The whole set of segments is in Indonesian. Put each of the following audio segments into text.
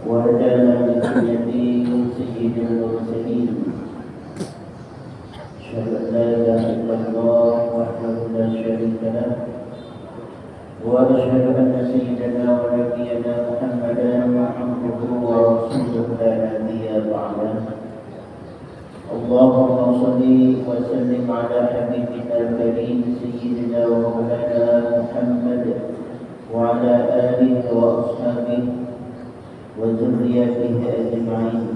وهدانا بسنته سيد المرسلين أشهد أن لا إله إلا الله وحده لا شريك له وأشهد أن سيدنا ونبينا محمدا عبده ورسوله لا نبي بعده اللهم صل وسلم على حبيبنا الكريم سيدنا ومولانا محمد وعلى آله وأصحابه وذريته أجمعين.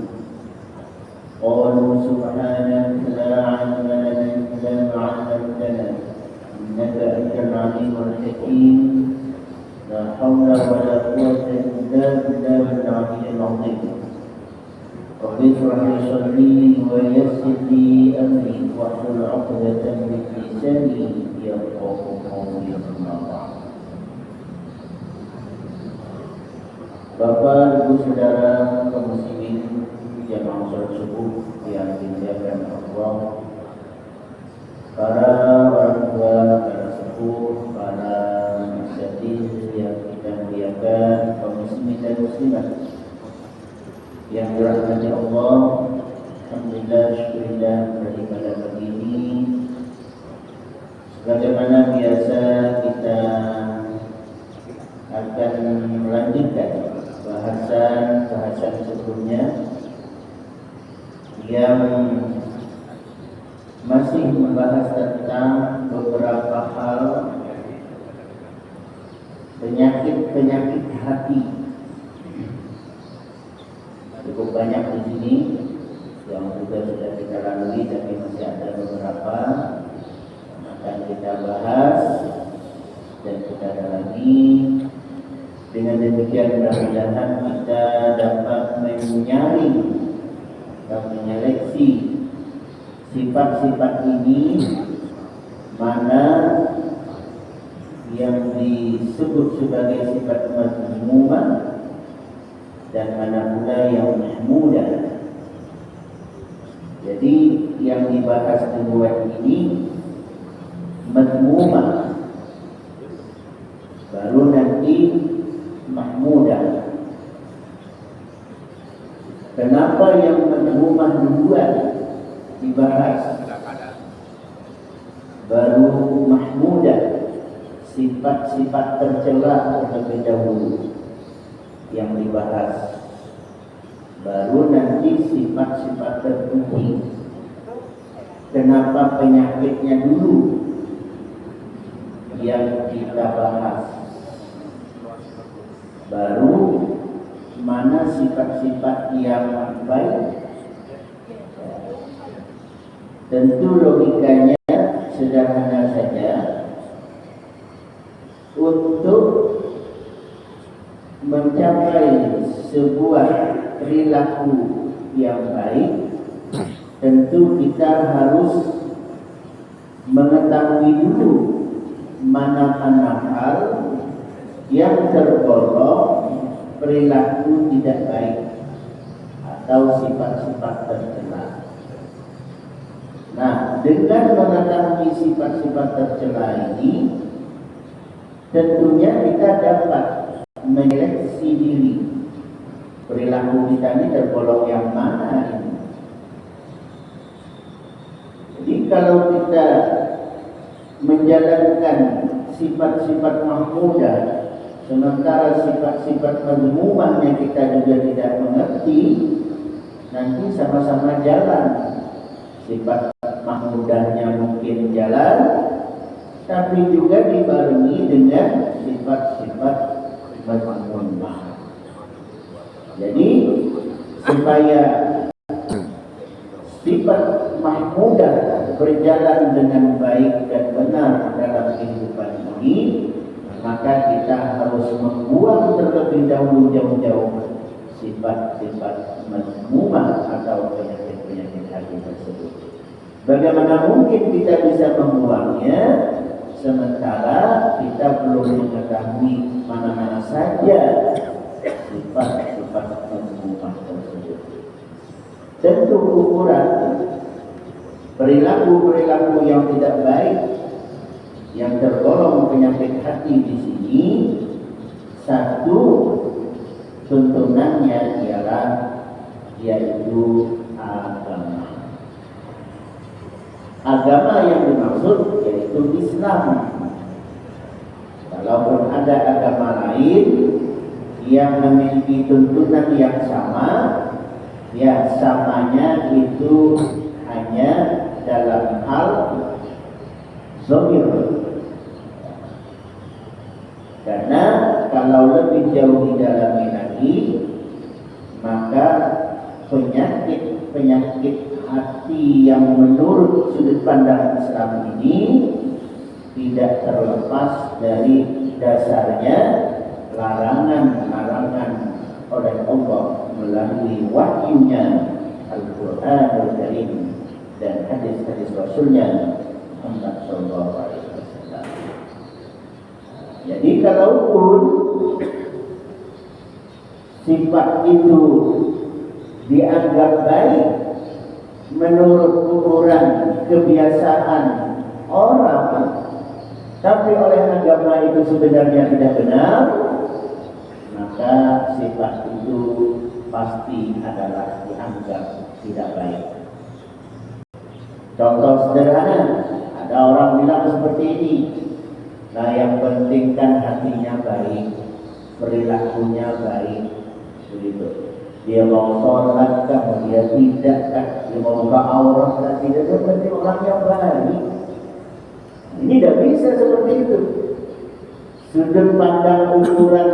قالوا سبحانك لا علم لنا إلا ما علمتنا إنك أنت العليم الحكيم. لا حول ولا قوة إلا بالله العلي العظيم. رب اشرح لي صدري ويسر لي أمري واحلل عقدة من لساني يفقهوا قولي. أما بعد. Bapak, Ibu, Saudara kaum muslimin jamaah salat subuh yang dimuliakan Allah, para orang tua, para sepuh, para masjid yang kita muliakan, kaum muslimin dan muslimat yang dirahmati Allah. Alhamdulillah, syukurillah pada pagi ini, sebagaimana biasa kita akan melanjutkan bahasan sebelumnya yang masih membahas tentang beberapa hal penyakit hati. Cukup banyak di sini yang juga sudah kita lalui, tapi masih ada beberapa yang akan kita bahas dan kita dalami. Dengan demikian mudah-mudahan kita dapat menyaring dan menyeleksi sifat-sifat ini, mana yang disebut sebagai sifat mazmumah dan mana pula yang mahmudah. Jadi yang dibahas kedua ini mazmumah, baru nanti mahmudah. Kenapa yang mazmumah duluan dibahas, baru mahmudah, sifat-sifat tercela terlebih dahulu yang dibahas, baru nanti sifat-sifat terpuji. Kenapa penyakitnya dulu yang kita bahas, baru mana sifat-sifat yang baik. Tentu logikanya sederhana saja. Untuk mencapai sebuah perilaku yang baik, tentu kita harus mengetahui dulu mana-mana hal yang tergolong perilaku tidak baik atau sifat-sifat tercela. Nah, dengan mengetahui sifat-sifat tercela ini, tentunya kita dapat menyeleksi diri. Perilaku kita ini tergolong yang mana ini? Jadi kalau kita menjalankan sifat-sifat mahmudah, sementara sifat-sifat mazmumahnya kita juga tidak mengerti, nanti sama-sama jalan. Sifat mahmudahnya mungkin jalan, tapi juga dibarengi dengan sifat-sifat mazmumah. Jadi supaya sifat mahmudah berjalan dengan baik dan benar dalam kehidupan ini, maka kita harus membuang terlebih dahulu jauh-jauh sifat-sifat mazmumah atau penyakit-penyakit hati tersebut. Bagaimana mungkin kita bisa membuangnya sementara kita belum mengetahui mana-mana saja sifat-sifat mazmumah tersebut? Tentu ukuran perilaku-perilaku yang tidak baik yang tergolong penyakit hati di sini, satu, tuntunannya yaitu agama. Agama yang dimaksud yaitu Islam. Walaupun ada agama lain yang memiliki tuntunan yang sama, ya samanya itu hanya dalam hal zahir. Karena kalau lebih jauh didalami lagi, maka penyakit hati yang menurut sudut pandang Islam ini tidak terlepas dari dasarnya larangan-larangan oleh Allah melalui wahyunya Al-Quranul Karim dan hadis-hadis Rasulnya Muhammad SAW. Jadi kalaupun sifat itu dianggap baik menurut ukuran kebiasaan orang, tapi oleh agama itu sebenarnya tidak benar, maka sifat itu pasti adalah dianggap tidak baik. Contoh sederhana, ada orang bilang seperti ini, nah yang penting kan hatinya baik, perilakunya baik, begitu. Dia mau sholat kan, dia tidak kan, dia mau buka aurat kan, tidak, dia penting orang yang baik. Ini tidak bisa seperti itu. Sudut pandang ukuran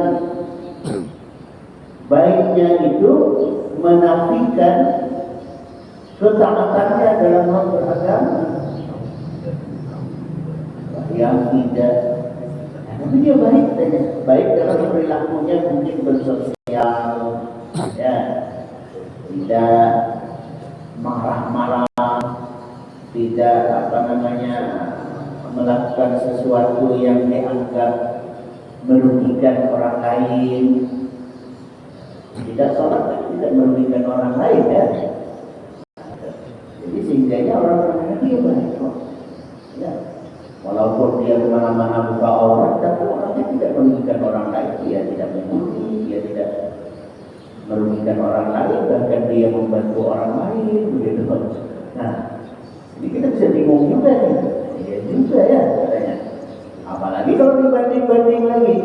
baiknya itu menafikan ketaatannya dalam hal beragama. Yang tidak, tapi dia baik saja, baik dalam perilakunya, mungkin bersosial, ya, tidak marah-marah, tidak melakukan sesuatu yang dianggap merugikan orang lain. Tidak sholat kan tidak merugikan orang lain, ya. Jadi sehingga orang-orang ini baik kok. Ya. Walaupun dia kemana-mana buka aurat, tapi orangnya tidak merugikan orang lain. Dia tidak menyuruh, dia tidak merugikan orang lain, bahkan dia membantu orang lain, begitu. Nah, ini kita bisa bingung juga nih. Iya juga ya katanya. Apalagi kalau dibanding lagi.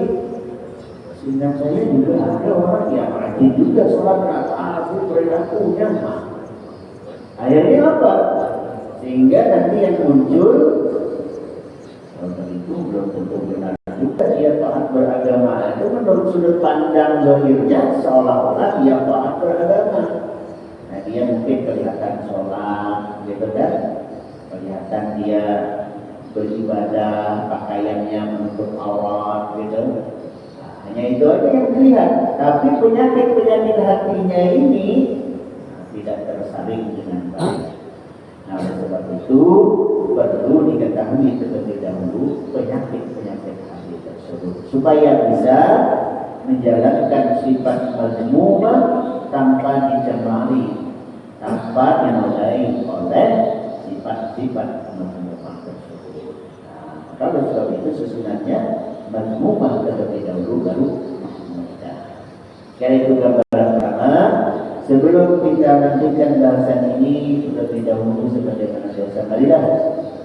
Sehingga saya juga ada orang yang rajin juga sholat rakaat, perilakunya mah. Akhirnya apa? Sehingga nanti yang muncul, kalau itu belum tentu benar juga dia taat beragama. Itu menurut sudut pandang zahirnya seolah-olah dia taat beragama. Nah dia mungkin kelihatan sholat, gitu kan? Kelihatan dia beribadah, pakaiannya menutup aurat, gitu. Hanya itu aja yang terlihat. Tapi penyakit-penyakit hatinya ini tidak tersaring dengan baik. Nah, oleh sebab itu perlu diketahui terlebih dahulu penyakit-penyakit hati tersebut supaya bisa menjalankan sifat mazmumah tanpa dicemari, tanpa dinodai oleh sifat-sifat mazmumah tersebut. Nah, maka oleh sebab itu sesunatnya mazmumah terlebih dahulu baru mahmudah. Karena itu gambaran pertama. Sebelum kita lanjutkan bahasan ini, terlebih dahulu sebagaimana biasa marilah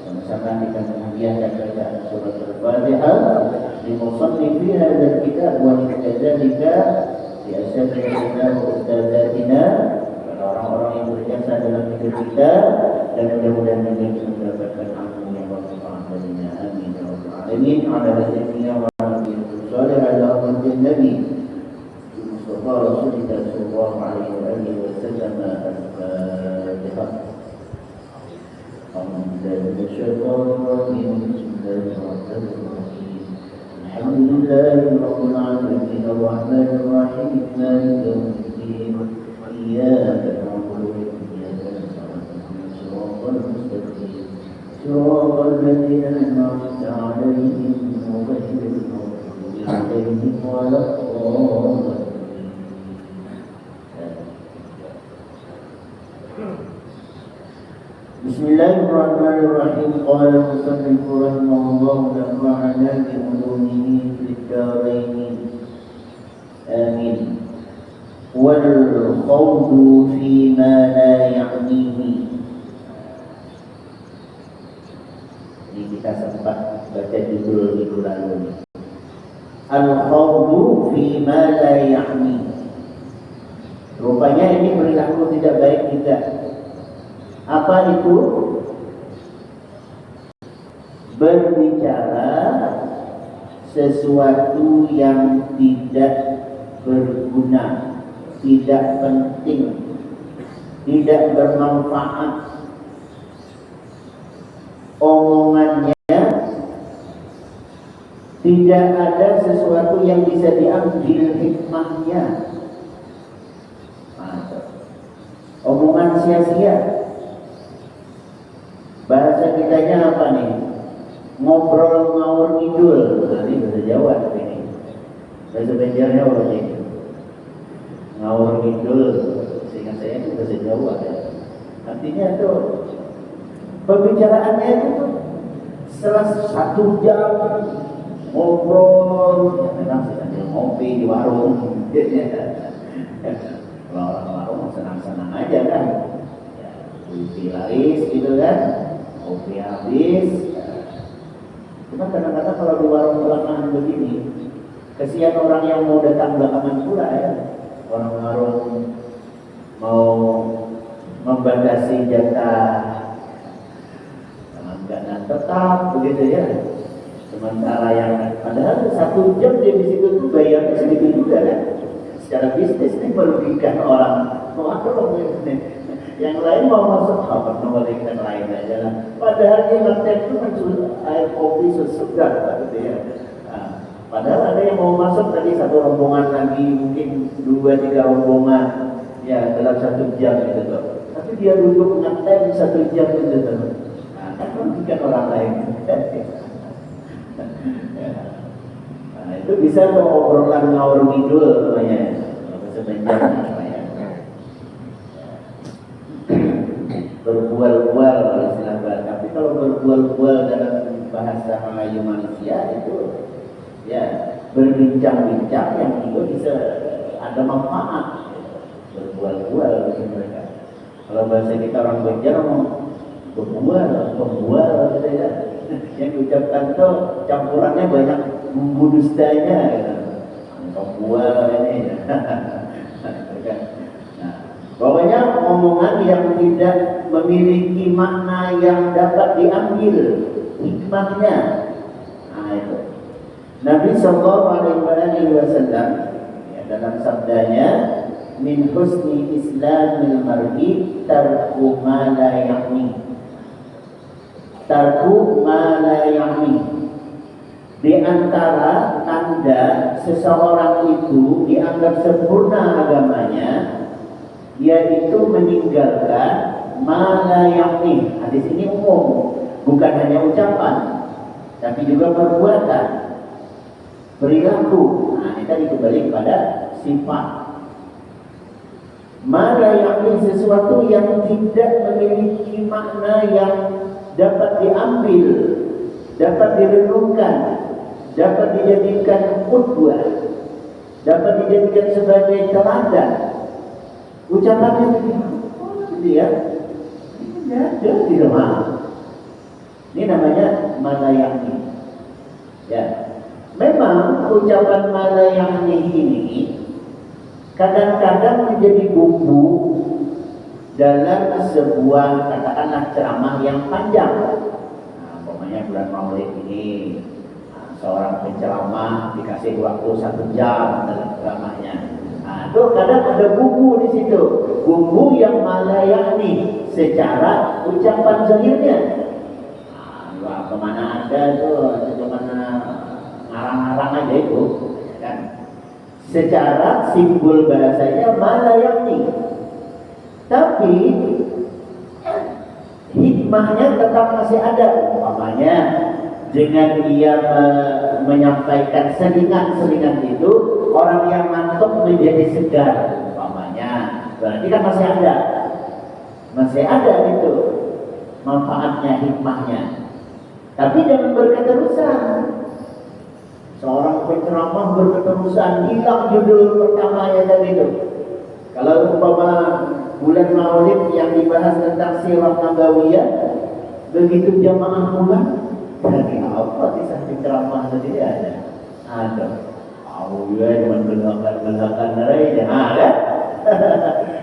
sama-sama kita menghadiahkan bacaan surat Al-Fatihah di musannif fi hadzal kitab wa kadzalika di asatidina wa ustadzatina, pada orang-orang yang berjasa dalam hidup kita, dan mudah-mudahan kita mendapatkan ilmu yang bermanfaat darinya. Amin ya rabbal alamin. Ala hadinya wa sallallahu alaihi nabi Mustafa Rasulullah sallallahu alaihi وسلم. الفاتحة. أعوذ بالله من الشيطان الرجيم. بسم الله الرحمن الرحيم. الحمد لله رب العالمين الرحمن الرحيم مالك يوم الدين إياك نعبد وإياك نستعين صراط المستقيم صراط الذين أنعمت عليهم غير المغضوب عليهم ولا الضالين. Bismillahirrahmanirrahim. Qala al-musannif rahimahullah nafa'ana bi ulumihi fid dharain. Amin. wal khawdu fi ma la ya'nihi. Ini kita sempat baca judul minggu lalu. Al khawdu fi ma la ya'ni. Rupanya ini perilaku tidak baik juga. Apa itu? Berbicara sesuatu yang tidak berguna, tidak penting, tidak bermanfaat. Omongannya tidak ada sesuatu yang bisa diambil hikmahnya. Omongan sia-sia. Bahasa kitanya apa nih? Ngobrol ngawur ngidul. Nah, ini bahasa Jawa ini. Bahasa Banjarnya apa sih? Ngawur ngidul. Seingat saya itu bahasa Jawa ya. Artinya tuh pembicaraannya itu tuh setelah 1 jam ngobrol, ya memang sambil ngopi di warung. Kalau orang warung senang-senang aja kan, ya, kopi laris gitu kan, kopi habis. Cuma kadang-kadang kalau di warung belakangan begini, kesian orang yang mau datang belakangan pula ya. Orang warung mau membatasi jatah langganan tetap begitu ya. Sementara yang padahal 1 jam dia di situ tuh bayarnya sedikit juga kan. Secara bisnis ini merugikan orang. Yang lain mau masuk apa merugikan lain aja lah. Padahal dia ngetek itu kan air kopi sesegar gitu ya. Nah, padahal ada yang mau masuk tadi 1 rombongan lagi, mungkin 2-3 rombongan ya dalam 1 jam gitu tuh. Tapi dia duduk ngetek 1 jam gitu tuh. Nah, kan merugikan orang lain. Nah, itu bisa tuh obrolan ngawur ngidul namanya. Sebenarnya apa ya? Berbual-bual istilah bahasa. Tapi kalau berbual-bual dalam bahasa Melayu manusia itu ya berbincang-bincang yang juga bisa ada manfaat. Berbual-bual gitu mereka. Kalau bahasa kita orang Banjar mau berbual gitu ya. Yang diucapkan tuh campurannya banyak bumbu dustanya gitu. Berbual ini. Nah, pokoknya omongan yang tidak memiliki makna yang dapat diambil hikmahnya. Nah itu. Nabi Sallallahu Alaihi Wasallam ya, dalam sabdanya, min husni islamil mar'i tarku ma la ya'ni. Tarku ma la ya'ni. Di antara tanda seseorang itu dianggap sempurna agamanya, yaitu meninggalkan ma la ya'ni. Hadis ini umum, bukan hanya ucapan, tapi juga perbuatan, perilaku. Nah, ini tadi kembali kepada sifat. Ma la ya'ni, sesuatu yang tidak memiliki makna yang dapat diambil, dapat direnungkan, dapat dijadikan qudwah, dapat dijadikan sebagai teladan. Ucapannya gitu ya, dia tidak mau. Ini namanya malayani. Ya, memang ucapan malayani ini kadang-kadang menjadi bumbu dalam sebuah katakanlah ceramah yang panjang. Nah, pokoknya bulan Maulid ini seorang penceramah dikasih waktu 1 jam dalam ceramahnya. Nah, itu kadang ada bumbu di situ, bumbu yang malayani secara ucapan zahirnya. Nah, kemana ada tuh, kemana ngarang-ngarang aja itu, kan? Secara simbol bahasanya malayani, tapi hikmahnya tetap masih ada. Umpamanya dengan dia menyampaikan selingan-selingan itu, orang yang ngantuk menjadi segar, umpamanya. Berarti kan masih ada itu manfaatnya, hikmahnya. Tapi jangan berketerusan. Seorang penceramah berketerusan, hilang judul pertamanya tadi itu. Kalau umpama bulan Maulid yang dibahas tentang sirah nabawiyah, begitu jamaah pulang, dari apa di samping ceramah tadi ada? Ada. Oh ya, cuma belakang aja ada.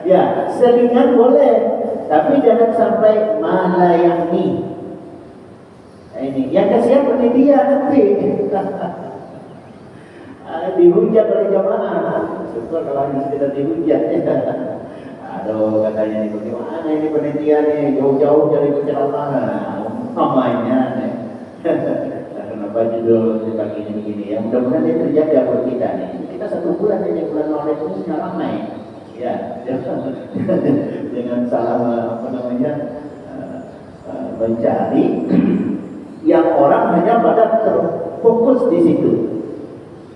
Ya, selingan boleh, tapi jangan sampai malayani. Nah, ini yang kasihan panitia nanti. Dihujat oleh jamaah. Syukur kalau hanya sekedar dihujat. Aduh, katanya ini bagaimana ini panitia nih, jauh-jauh dari ceramah. Namanya nih. Kenapa judul pagi ini begini ya? Mudah-mudahan dia terjaga buat kita nih. Kita 1 bulan aja, bulan Maulid ini sudah ramai. Ya, dengan salah mencari yang orang hanya pada terfokus di situ.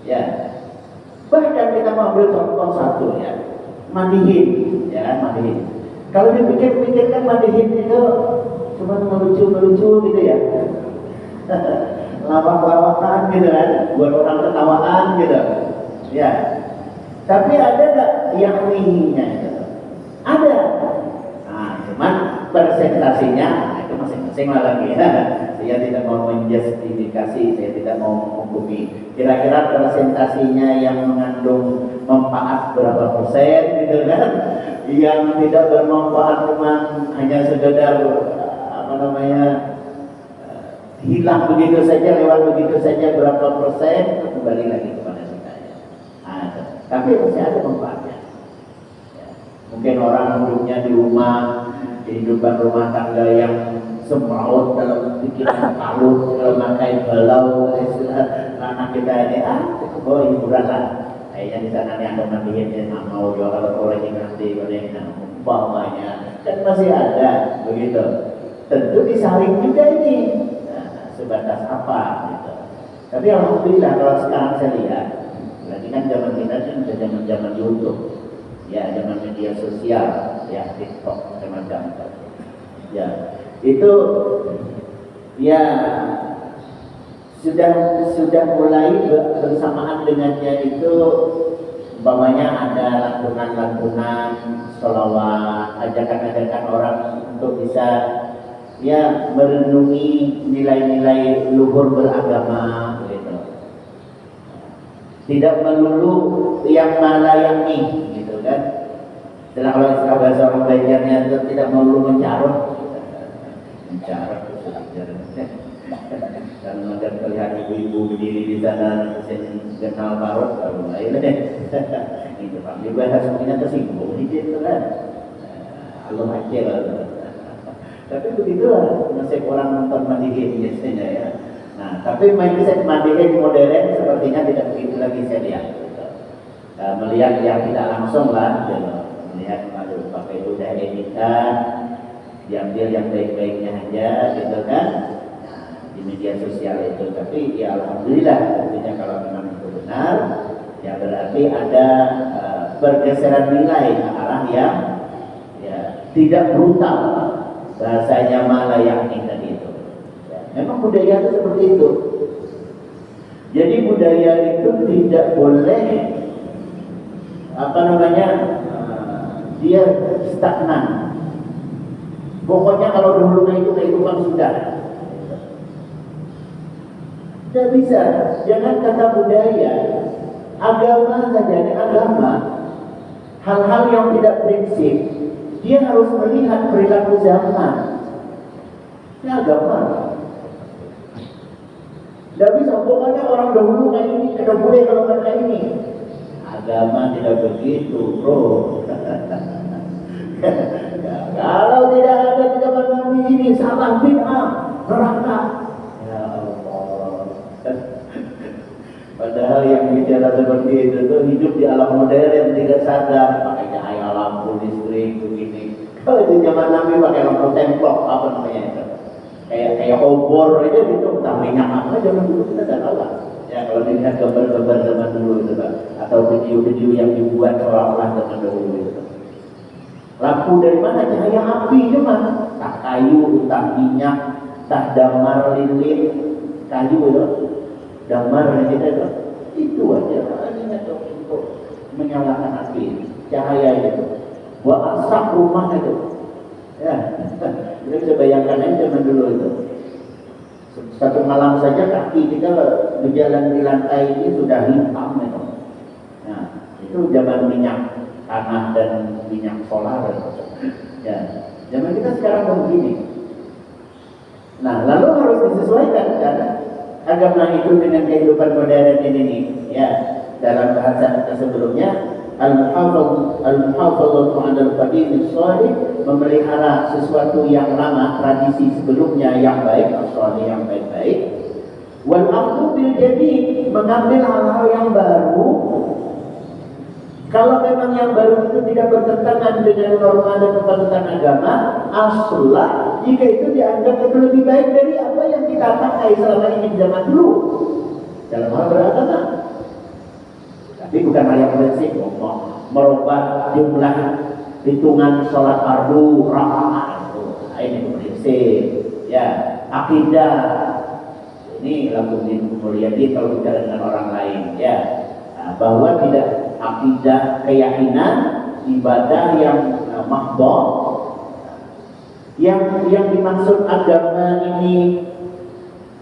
Ya, bahkan kita mau ambil contoh satu ya, mandihin, ya mandihin. Kalau dipikir-pikirkan mandihin itu cuma melucu-melucu gitu ya, lawak-lawakan gitu kan, buat orang ketawaan gitu, ya. Tapi ada nggak yang nihinya? Ada. Nah, cuman presentasinya itu masing-masing lah lagi. Saya tidak mau menjustifikasi, saya tidak mau menghukumi. Kira-kira presentasinya yang mengandung manfaat berapa persen gitu kan? Yang tidak bermanfaat cuma hanya sekedar hilang begitu saja, lewat begitu saja berapa persen, kembali lagi kepada kita. Tapi masih ada manfaatnya. Ya. Mungkin orang hidupnya di rumah, kehidupan rumah tangga yang semraut dalam pikiran kalut, dalam makai balau, istilah anak kita ini, hiburan lah. Kayaknya di sana nih ada mandiin ya, mau jual kalau orang yang nanti umpamanya kan masih ada begitu. Tentu disaring juga ini, sebatas apa gitu. Tapi alhamdulillah kalau sekarang saya lihat, lagi kan zaman kita kan sudah zaman YouTube, ya zaman media sosial, ya TikTok semacam itu. Ya itu ya sudah mulai bersamaan dengannya itu, umpamanya ada lantunan-lantunan sholawat, ajakan-ajakan orang untuk bisa ya merenungi nilai-nilai luhur beragama gitu. Tidak melulu yang malayani gitu kan. Dan kalau istilah bahasa orang belajarnya itu tidak melulu mencarut. Mencarut dan melihat ibu-ibu berdiri di sana kenal parut kalau lain deh. Itu Pak dibahas mungkin tersinggung itu kan. Allah aja lah. Tapi begitulah nasib orang nonton mandihin biasanya ya. Nah, tapi mindset mandihin modern sepertinya tidak begitu lagi saya lihat. Melihat yang tidak langsung lah, melihat pakai udah editan, diambil yang baik-baiknya aja, gitu kan? Nah, di media sosial itu. Tapi ya alhamdulillah, tentunya kalau memang itu benar, ya berarti ada pergeseran nilai ke arah yang ya tidak brutal. Bahasanya malayani tadi itu. Ya, memang budaya itu seperti itu. Jadi budaya itu tidak boleh dia stagnan. Pokoknya kalau dahulunya itu kehidupan sudah. Tidak bisa. Jangan kata budaya. Agama saja, agama. Hal-hal yang tidak prinsip. Dia harus melihat perilaku zaman. Ini agama. Tidak bisa, pokoknya orang dahulu kayak ini, tidak boleh kalau kayak ini. Agama tidak begitu, bro. Kalau tidak ada di zaman Nabi ini, salah bid'ah, neraka. Ya Allah. Padahal yang bicara seperti itu tuh hidup di alam modern yang tidak sadar, pakai cahaya lampu listrik begini. Kalau di zaman Nabi pakai lampu templok apa namanya itu, kayak obor aja gitu, tak minyak apa zaman dulu kita tidak tahu lah. Ya kalau dilihat gambar-gambar zaman dulu itu kan, atau video-video yang dibuat seolah-olah zaman dulu itu. Lampu dari mana? Cahaya api cuma, tak kayu, tak minyak, tak damar lilin, kayu itu. Damar kita itu aja hanya untuk menyalakan api. cahaya itu, buat asap rumah itu. Ya, kita bisa bayangkan aja zaman dulu itu. Satu malam saja kaki kita berjalan di lantai ini sudah hitam itu. Nah, itu zaman minyak tanah dan minyak solar. Ya, zaman kita sekarang begini. Nah, lalu harus disesuaikan kan agama itu dengan kehidupan modern ini. Ya, dalam bahasa kita sebelumnya, al-muhafadzatu 'alal qadim as-salih, memelihara sesuatu yang lama, tradisi sebelumnya yang baik, as-salih yang baik-baik. Wal akhdhu bil jadid, mengambil hal-hal yang baru. Kalau memang yang baru itu tidak bertentangan dengan norma dan ketentuan agama, aslah jika itu dianggap itu lebih baik dari apa yang kita pakai selama ini di zaman dulu dalam hal beragama. Tapi bukan hal yang prinsip, merubah jumlah hitungan sholat fardu rakaat, ini prinsip. Ya, akidah ini lakukan mulyadi kalau bicara dengan orang lain, ya, bahwa tidak akidah keyakinan ibadah yang mahdhah, yang dimaksud agama ini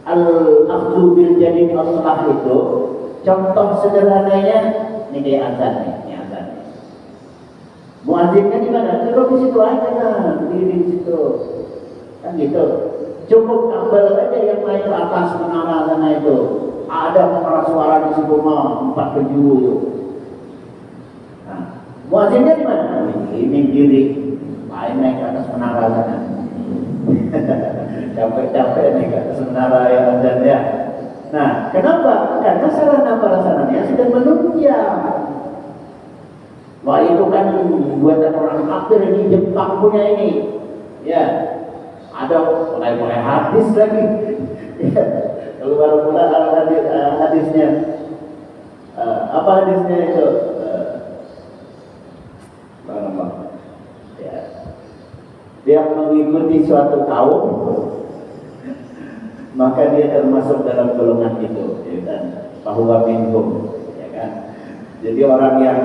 al-akhdhu bil jadid aslah itu. Contoh sederhananya ini kayak azan nih, azan. Muadzinnya di mana? Duduk di situ aja kan, berdiri di situ. Kan gitu. Cukup kabel aja yang naik ke atas menara sana itu. Ada pengeras suara di situ mah 4 penjuru itu. Nah, muadzinnya di mana? Ini diri. Main naik ke atas menara sana. Capek-capek naik ke atas menara yang azan ya. Nah, kenapa? Karena sarana prasarananya sudah menunjang. Wah, itu kan buatan orang kafir ini, Jepang punya ini. Ya, ada mulai hadis lagi. Ya, kalau baru mulai hadisnya, apa hadisnya itu? Ya, dia mengikuti suatu kaum, maka dia termasuk dalam golongan itu, ya kan? Bahwa minhum, ya kan? Jadi orang yang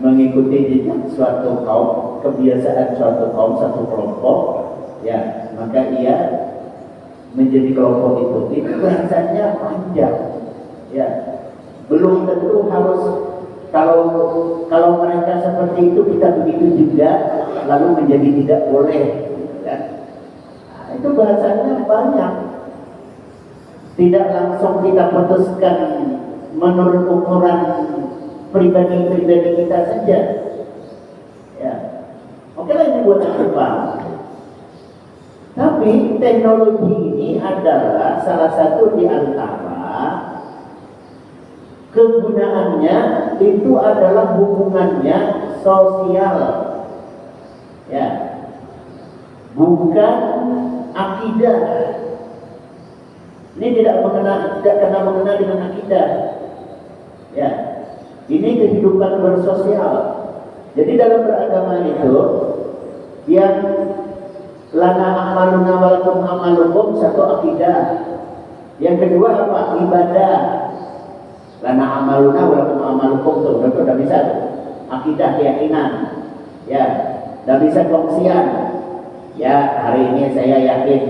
mengikuti jejak suatu kaum, kebiasaan suatu kaum, satu kelompok, ya, maka ia menjadi kelompok itu. Itu bahasanya panjang, ya. Belum tentu harus kalau mereka seperti itu kita begitu juga, lalu menjadi tidak boleh, ya. Nah, itu bahasanya banyak. Tidak langsung kita putuskan menurut ukuran pribadi-pribadi kita saja. Ya, oke lah ini buat Jepang. Tapi teknologi ini adalah salah satu di antara kegunaannya itu adalah hubungannya sosial. Ya, bukan akidah. Ini tidak kena mengenal dengan akidah. Ya, ini kehidupan bersosial. Jadi dalam beragama itu, yang lana amaluna walakum amalukum, satu akidah. Yang kedua apa? Ibadah. Lana amaluna walakum amalukum, tuh udah bisa tuh. Akidah, keyakinan. Ya, udah bisa kongsian. Ya, hari ini saya yakin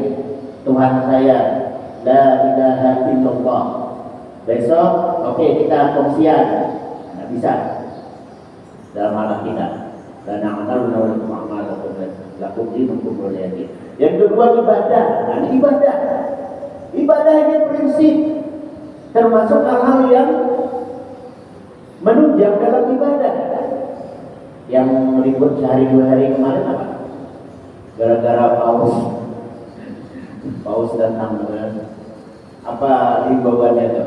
Tuhan saya la ilaha illallah. Besok, oke, kita kongsian. Nggak bisa dalam hal kita. Dan amaluna walakum amalukum lakum dinukum waliyadin. Yang kedua ibadah. Nah, ibadah. Ibadah ini prinsip, termasuk hal-hal yang menunjang dalam ibadah. Yang ribut sehari 2 hari kemarin apa? Gara-gara paus datang. Apa himbauannya itu?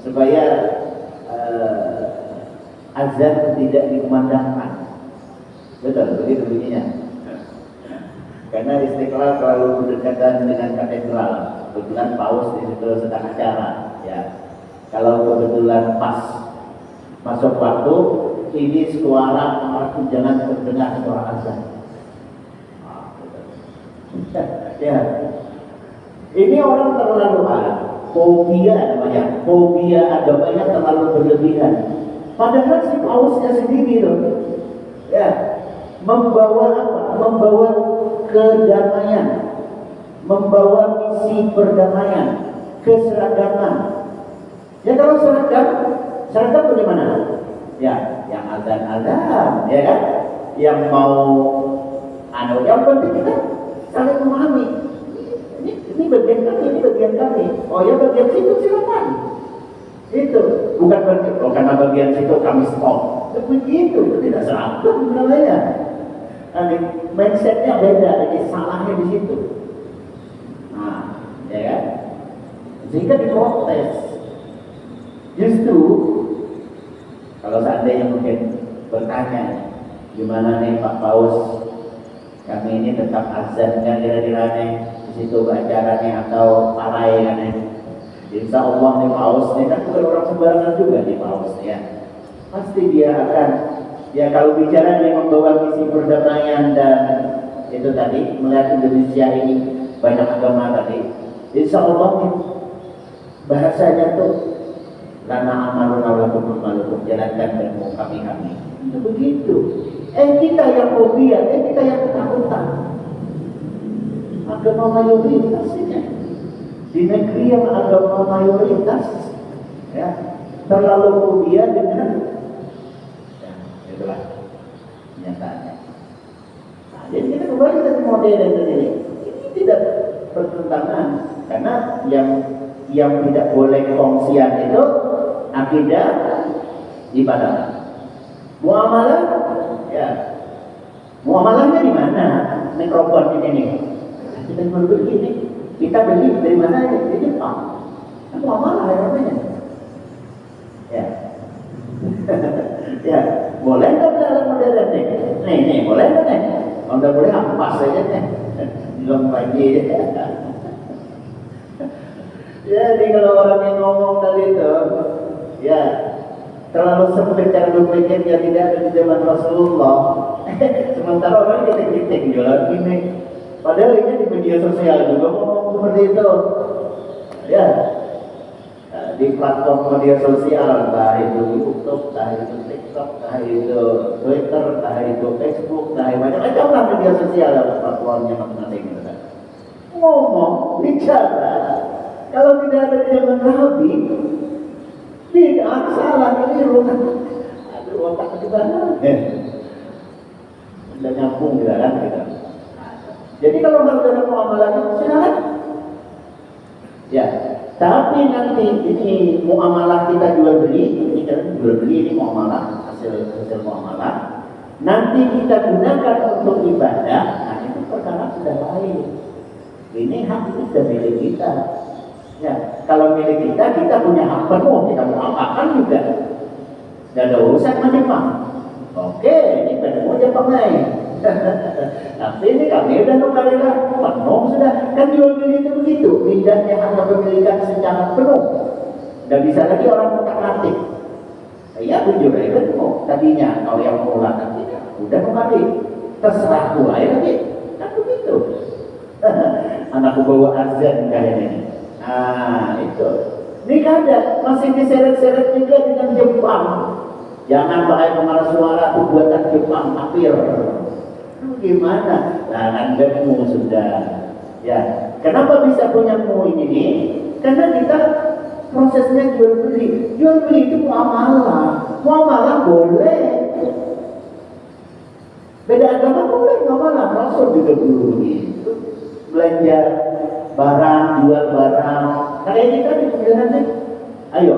Supaya azan tidak dikumandangkan. Betul, begitu bunyinya. Karena Istiqlal selalu berdekatan dengan katedral. Kebetulan paus di situ sedang acara. Ya, kalau kebetulan pas masuk waktu, ini suara jangan terdengar suara azan. Ya, ini orang terlalu fobia namanya, fobia agamanya terlalu berlebihan. Padahal si pausnya sendiri loh, Membawa apa? Membawa kedamaian, membawa misi perdamaian, keseragaman. Ya kalau seragam bagaimana? Ya, yang azan, ya kan? Yang mau yang penting kita saling memahami. Ini bagian kami, ini bagian kami. Oh ya bagian situ silakan. Itu bukan berarti karena bagian situ kami stop. Begitu, itu tidak seragam namanya. Mindsetnya beda, jadi salahnya di situ. Nah, ya kan? Sehingga diprotes. Justru kalau seandainya mungkin bertanya, gimana nih Pak Paus? Kami ini tetap azan kan kira-kira nih di situ acaranya atau parai kan nih. Insya Allah nih Paus ini kan bukan orang sembarangan juga nih Paus ya. Pasti dia akan ya kalau bicara dia membawa misi perdamaian dan itu tadi melihat Indonesia ini banyak agama tadi. Insya Allah nih bahasanya tuh lana amalun awlakum malukum jalankan dan kami. Itu begitu. Kita yang fobia, kita yang ketakutan. Agama mayoritas ini. Di negeri yang agama mayoritas, ya, terlalu fobia dengan, ya, itulah kenyataannya. Nah, jadi kita kembali dari modern ini. Ini tidak bertentangan karena yang tidak boleh kongsian itu akidah ibadah. Muamalah, ya. Muamalahnya di mana? Mikrofon ini nih. Kita begini. Kita beli dari mana? Di Jepang. Itu muamalah ya namanya. Ya. Ya, boleh nggak dalam modern nih? Nih, boleh nggak nih? Kalau nggak boleh ampas saja nih. Belum pagi. Jadi kalau orang yang ngomong tadi itu, ya terlalu sempit cara berpikirnya tidak ada di zaman Rasulullah. Sementara orang kritik jualan gini. Padahal ini di media sosial juga ngomong seperti itu. Ya, di platform media sosial, entah itu YouTube, entah itu TikTok, entah itu Twitter, entah itu Facebook, entah macam-macam lah media sosial platformnya masing-masing. Ngomong, bicara. Kalau tidak ada di zaman Nabi, tidak salah keliru. Aduh, otak ke mana? Sudah nyambung tidak kan kita. Jadi kalau harus ada muamalahnya, silakan. Ya, tapi nanti ini muamalah kita jual beli, ini kan jual beli ini muamalah, hasil muamalah. Nanti kita gunakan untuk ibadah, nah itu perkara sudah lain. Ini hak itu sudah milik kita. Ya, kalau milik kita punya hak penuh, kita mau apakan juga. Tidak ada urusan sama Jepang. Oke, ini penuh Jepang lain. Tapi ini kami udah nukarila penuh sudah. Kan jual beli itu begitu, pindahnya hak kepemilikan secara penuh. Tidak bisa lagi orang otak-atik. Ya jujur aja penuh. Tadinya kalau yang mula tidak, udah kembali. Terserah gua ya lagi. Kan begitu. Anakku bawa azan kayaknya ini. Nah itu. Ini kada masih diseret-seret juga dengan Jepang. Jangan pakai pengeras suara itu buatan Jepang hampir. Gimana? Nah, Anda sudah. Ya, kenapa bisa punya ini? Karena kita prosesnya jual beli. Jual beli itu muamalah. Muamalah boleh. Beda agama boleh muamalah. Rasul juga dulu itu belanja barang, jual barang. Kayak kita di pemilihan nih. Ayo,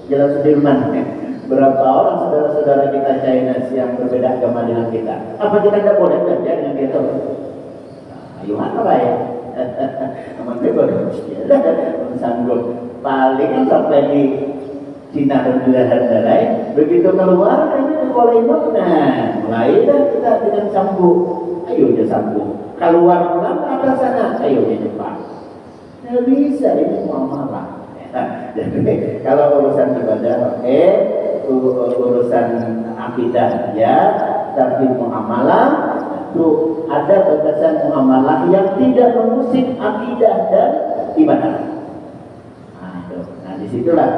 Jalan Sudirman. Berapa orang saudara-saudara kita Chinese yang berbeda agama dengan kita? Apa kita tidak boleh belanja dengan kita? Ayo mana Pak ya? Aman bebas. Sanggup. Paling kan sampai di Cina dan negara lain. Begitu keluar, kayaknya boleh nah, mulai dah kita dengan sambung. Ayo dia sambung. Keluar pulang ke atas sana. Ayo dia Jepang. Tidak bisa ini muamalah. Jadi kalau urusan ibadah urusan akidah ya, tapi muamalah itu ada batasan muamalah yang tidak mengusik akidah dan ibadah. Nah, disitulah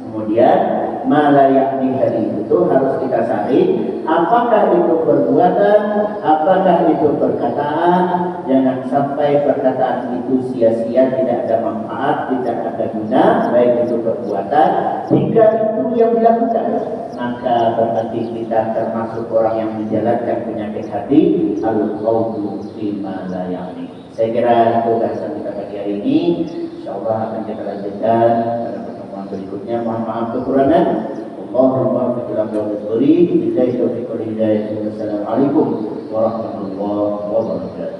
kemudian malayak di hari itu harus kita saring. Apakah itu perbuatan, apakah itu perkataan. Jangan sampai perkataan itu sia-sia, tidak ada manfaat, tidak ada guna, baik itu perbuatan. Jika itu yang dilakukan, maka berarti kita termasuk orang yang menjalankan penyakit hati, al-qawlu fima la ya'ni. Saya kira itu bahasan kita pagi hari ini. InsyaAllah akan kita lanjutkan pada pertemuan berikutnya. Mohon maaf kekurangan. Allahumma fiqlam wa fiqli. Assalamualaikum warahmatullahi wabarakatuh.